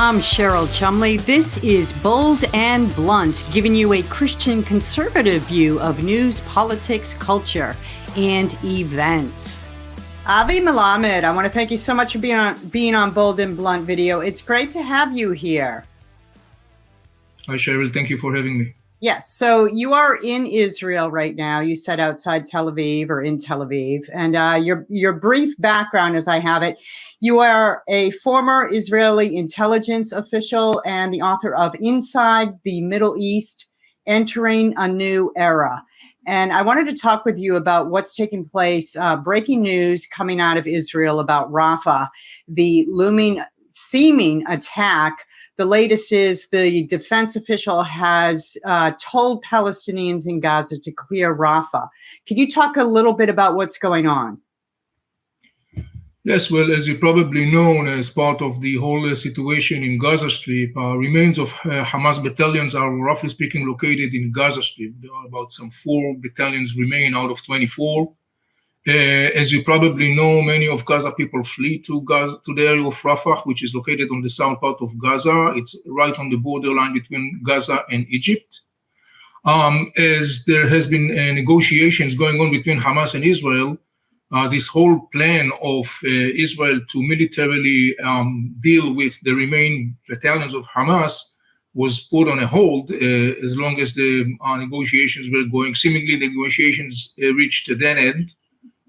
I'm Cheryl Chumley. This is Bold and Blunt, giving you a Christian conservative view of news, politics, culture, and events. Avi Melamed, I want to thank you so much for being on Bold and Blunt video. It's great to have you here. Hi, Cheryl. Thank you for having me. Yes. So you are in Israel right now. You said outside Tel Aviv or in Tel Aviv. And your brief background, as I have it, you are a former Israeli intelligence official and the author of Inside the Middle East, Entering a New Era. And I wanted to talk with you about what's taking place, breaking news coming out of Israel about Rafah, the seeming attack. The latest is the defense official has told Palestinians in Gaza to clear Rafah. Can you talk a little bit about what's going on? Yes, well, as you probably know, as part of the whole situation in Gaza Strip, remains of Hamas battalions are, roughly speaking, located in Gaza Strip. There are about some 4 battalions remain out of 24. As you probably know, many of Gaza people flee to the area of Rafah, which is located on the south part of Gaza. It's right on the borderline between Gaza and Egypt. As there has been negotiations going on between Hamas and Israel, this whole plan of Israel to militarily deal with the remaining battalions of Hamas was put on a hold as long as the negotiations were going. Seemingly, the negotiations reached a dead end.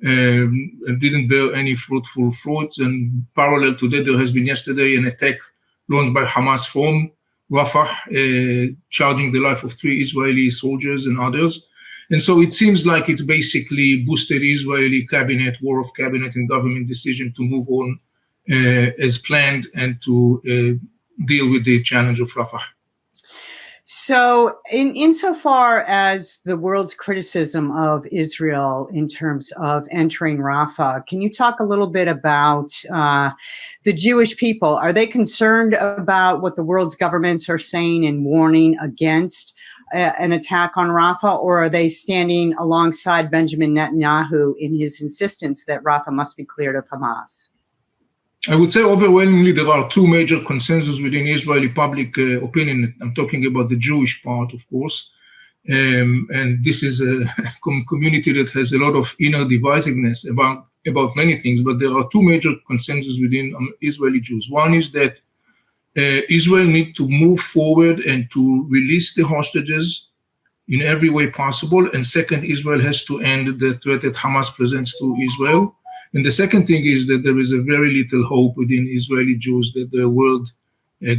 Didn't bear any fruitful fruits. And parallel to that, there has been yesterday an attack launched by Hamas from Rafah, charging the life of 3 Israeli soldiers and others. And so it seems like it's basically boosted Israeli cabinet, war of cabinet and government decision to move on as planned and to deal with the challenge of Rafah. So insofar as the world's criticism of Israel in terms of entering Rafah, can you talk a little bit about the Jewish people? Are they concerned about what the world's governments are saying and warning against an attack on Rafah, or are they standing alongside Benjamin Netanyahu in his insistence that Rafah must be cleared of Hamas? I would say overwhelmingly there are 2 major consensus within Israeli public opinion. I'm talking about the Jewish part, of course. And this is a community that has a lot of inner divisiveness about many things, but there are 2 major consensus within Israeli Jews. One is that Israel needs to move forward and to release the hostages in every way possible. And second, Israel has to end the threat that Hamas presents to Israel. And the second thing is that there is a very little hope within Israeli Jews that the world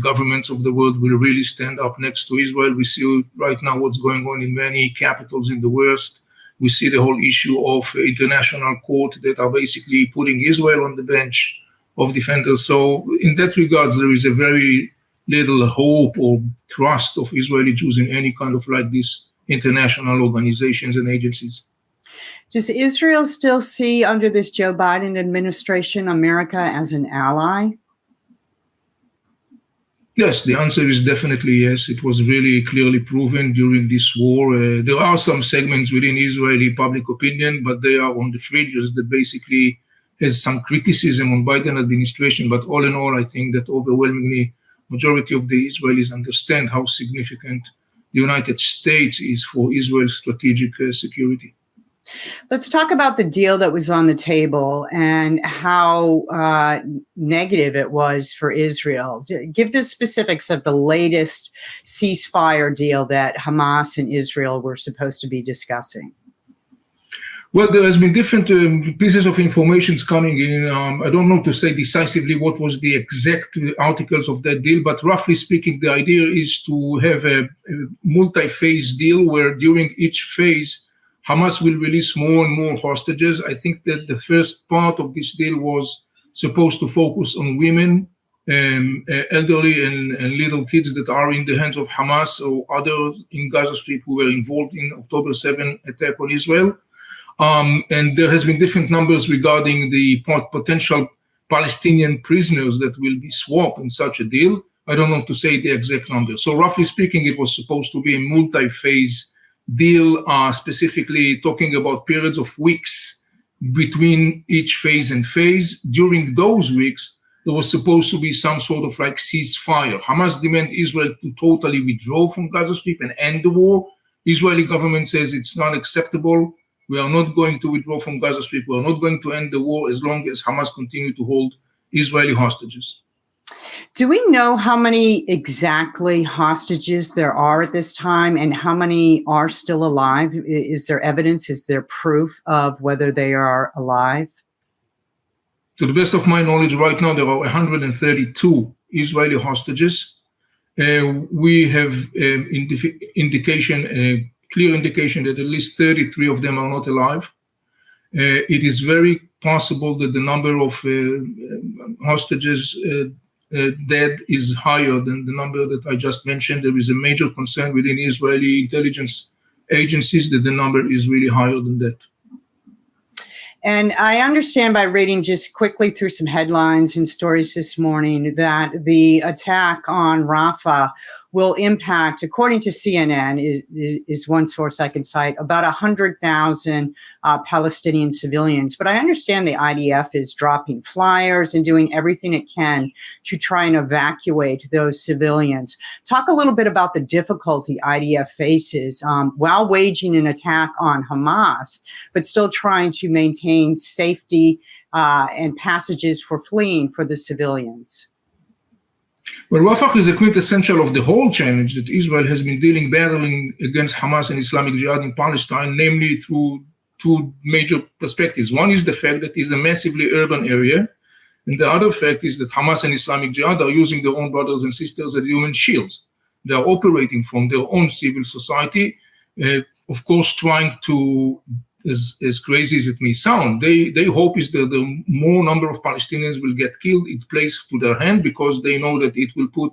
governments of the world will really stand up next to Israel. We see right now what's going on in many capitals in the West. We see the whole issue of international court that are basically putting Israel on the bench of defenders. So in that regards, there is a very little hope or trust of Israeli Jews in any kind of like these international organizations and agencies. Does Israel still see under this Joe Biden administration America as an ally? Yes, the answer is definitely yes. It was really clearly proven during this war. There are some segments within Israeli public opinion, but they are on the fringes that basically has some criticism on Biden administration. But all in all, I think that overwhelmingly majority of the Israelis understand how significant the United States is for Israel's strategic security. Let's talk about the deal that was on the table and how negative it was for Israel. Give the specifics of the latest ceasefire deal that Hamas and Israel were supposed to be discussing. Well, there has been different pieces of information coming in. I don't know to say decisively what was the exact articles of that deal, but roughly speaking, the idea is to have a multi-phase deal where during each phase, Hamas will release more and more hostages. I think that the first part of this deal was supposed to focus on women, elderly and little kids that are in the hands of Hamas or others in Gaza Strip who were involved in October 7 attack on Israel. And there has been different numbers regarding the potential Palestinian prisoners that will be swapped in such a deal. I don't know to say the exact number. So roughly speaking, it was supposed to be a multi-phase deal, specifically talking about periods of weeks between each phase and phase. During those weeks, there was supposed to be some sort of like ceasefire. Hamas demand Israel to totally withdraw from Gaza Strip and end the war. Israeli government says it's not acceptable. We are not going to withdraw from Gaza Strip. We are not going to end the war as long as Hamas continue to hold Israeli hostages. Do we know how many exactly hostages there are at this time and how many are still alive? Is there evidence? Is there proof of whether they are alive? To the best of my knowledge, right now there are 132 Israeli hostages. We have clear indication that at least 33 of them are not alive. It is very possible that the number of hostages dead is higher than the number that I just mentioned. There is a major concern within Israeli intelligence agencies that the number is really higher than that. And I understand by reading just quickly through some headlines and stories this morning that the attack on Rafah will impact, according to CNN, is one source I can cite, about 100,000 Palestinian civilians. But I understand the IDF is dropping flyers and doing everything it can to try and evacuate those civilians. Talk a little bit about the difficulty IDF faces while waging an attack on Hamas, but still trying to maintain safety and passages for fleeing for the civilians. Well, Rafah is a quintessential of the whole challenge that Israel has been battling against Hamas and Islamic Jihad in Palestine, namely through two major perspectives. One is the fact that it's a massively urban area, and the other fact is that Hamas and Islamic Jihad are using their own brothers and sisters as human shields. They are operating from their own civil society, of course, trying to, as crazy as it may sound, they hope is that the more number of Palestinians will get killed, it plays to their hand because they know that it will put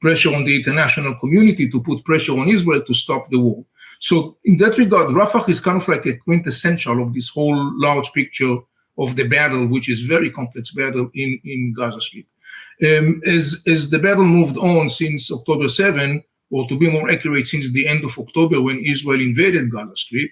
pressure on the international community to put pressure on Israel to stop the war. So in that regard, Rafah is kind of like a quintessential of this whole large picture of the battle, which is very complex battle in Gaza Strip. As the battle moved on since October 7, or to be more accurate, since the end of October when Israel invaded Gaza Strip,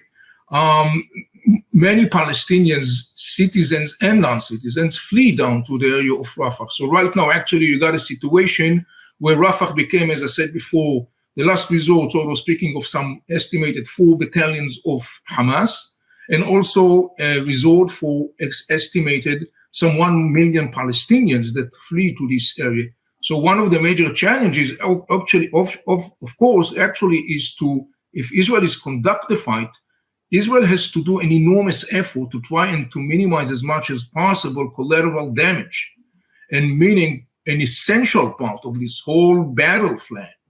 many Palestinians, citizens and non-citizens, flee down to the area of Rafah. So right now, actually, you got a situation where Rafah became, as I said before, the last resort, sort of speaking of some estimated 4 battalions of Hamas, and also a resort for estimated some 1 million Palestinians that flee to this area. So one of the major challenges, actually, of course, is to, if Israel is conduct the fight, Israel has to do an enormous effort to try and to minimize as much as possible collateral damage, and meaning an essential part of this whole battle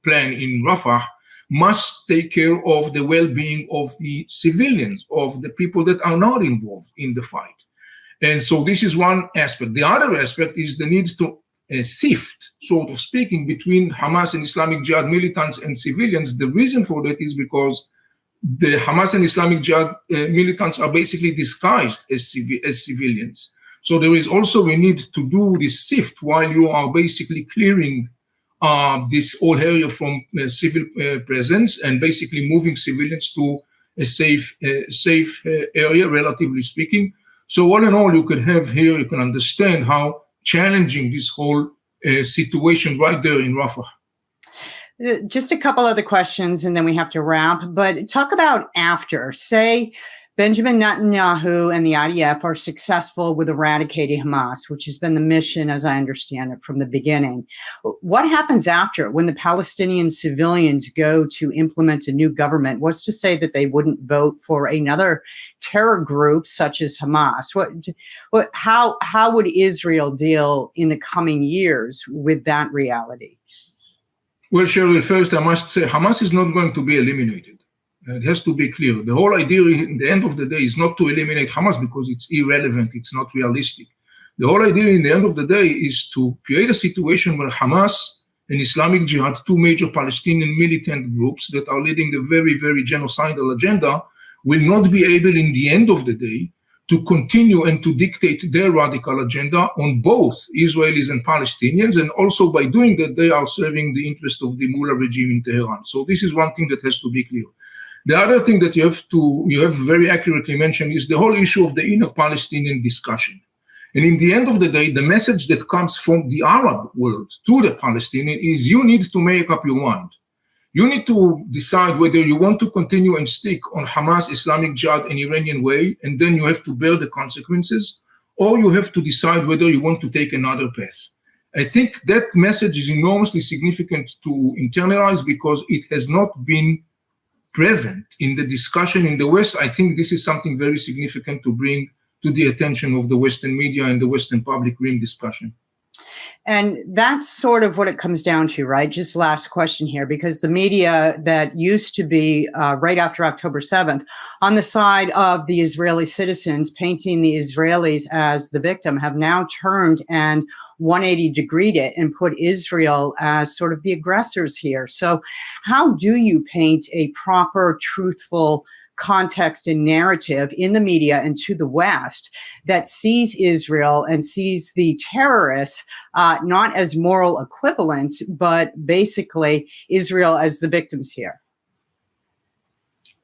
plan in Rafah must take care of the well-being of the civilians, of the people that are not involved in the fight. And so this is one aspect. The other aspect is the need to sift, sort of speaking, between Hamas and Islamic Jihad militants and civilians. The reason for that is because the Hamas and Islamic Jihad militants are basically disguised as civilians. So there is also a need to do this sift while you are basically clearing this whole area from civil presence and basically moving civilians to a safe area, relatively speaking. So all in all, you can understand how challenging this whole situation right there in Rafah. Just a couple other questions and then we have to wrap, but talk about after, say, Benjamin Netanyahu and the IDF are successful with eradicating Hamas, which has been the mission, as I understand it, from the beginning. What happens after when the Palestinian civilians go to implement a new government? What's to say that they wouldn't vote for another terror group such as Hamas? How would Israel deal in the coming years with that reality? Well, Cheryl, first I must say Hamas is not going to be eliminated. It has to be clear. The whole idea in the end of the day is not to eliminate Hamas because it's irrelevant, it's not realistic. The whole idea in the end of the day is to create a situation where Hamas and Islamic Jihad, two major Palestinian militant groups that are leading a very, very genocidal agenda, will not be able in the end of the day to continue and to dictate their radical agenda on both Israelis and Palestinians. And also by doing that, they are serving the interest of the mullah regime in Tehran. So this is one thing that has to be clear. The other thing that you have very accurately mentioned is the whole issue of the inner Palestinian discussion. And in the end of the day, the message that comes from the Arab world to the Palestinian is you need to make up your mind. You need to decide whether you want to continue and stick on Hamas, Islamic Jihad, and Iranian way, and then you have to bear the consequences, or you have to decide whether you want to take another path. I think that message is enormously significant to internalize because it has not been present in the discussion in the West. I think this is something very significant to bring to the attention of the Western media and the Western public rim discussion. And that's sort of what it comes down to, right? Just last question here, because the media that used to be right after October 7th on the side of the Israeli citizens, painting the Israelis as the victim, have now turned and 180-degreed it and put Israel as sort of the aggressors here. So how do you paint a proper, truthful context and narrative in the media and to the West that sees Israel and sees the terrorists not as moral equivalents, but basically Israel as the victims here?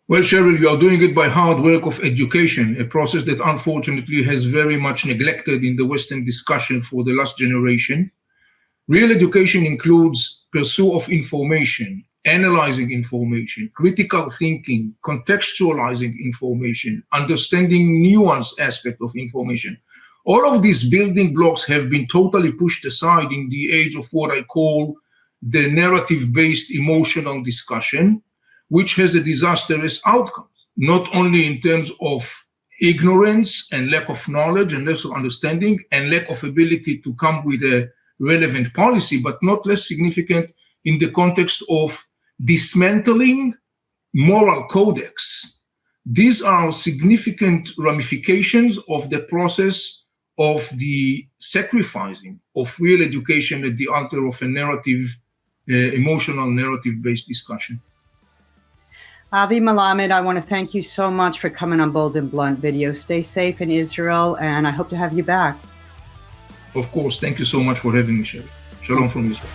Well, Cheryl, you are doing it by hard work of education, a process that unfortunately has very much neglected in the Western discussion for the last generation. Real education includes pursuit of information, analyzing information, critical thinking, contextualizing information, understanding nuanced aspect of information. All of these building blocks have been totally pushed aside in the age of what I call the narrative-based emotional discussion, which has a disastrous outcome, not only in terms of ignorance and lack of knowledge and less of understanding and lack of ability to come with a relevant policy, but not less significant in the context of dismantling moral codex. These are significant ramifications of the process of the sacrificing of real education at the altar of a narrative, emotional narrative-based discussion. Avi Melamed, I want to thank you so much for coming on Bold and Blunt Video. Stay safe in Israel, and I hope to have you back. Of course. Thank you so much for having me, Cheryl. Shalom from Israel.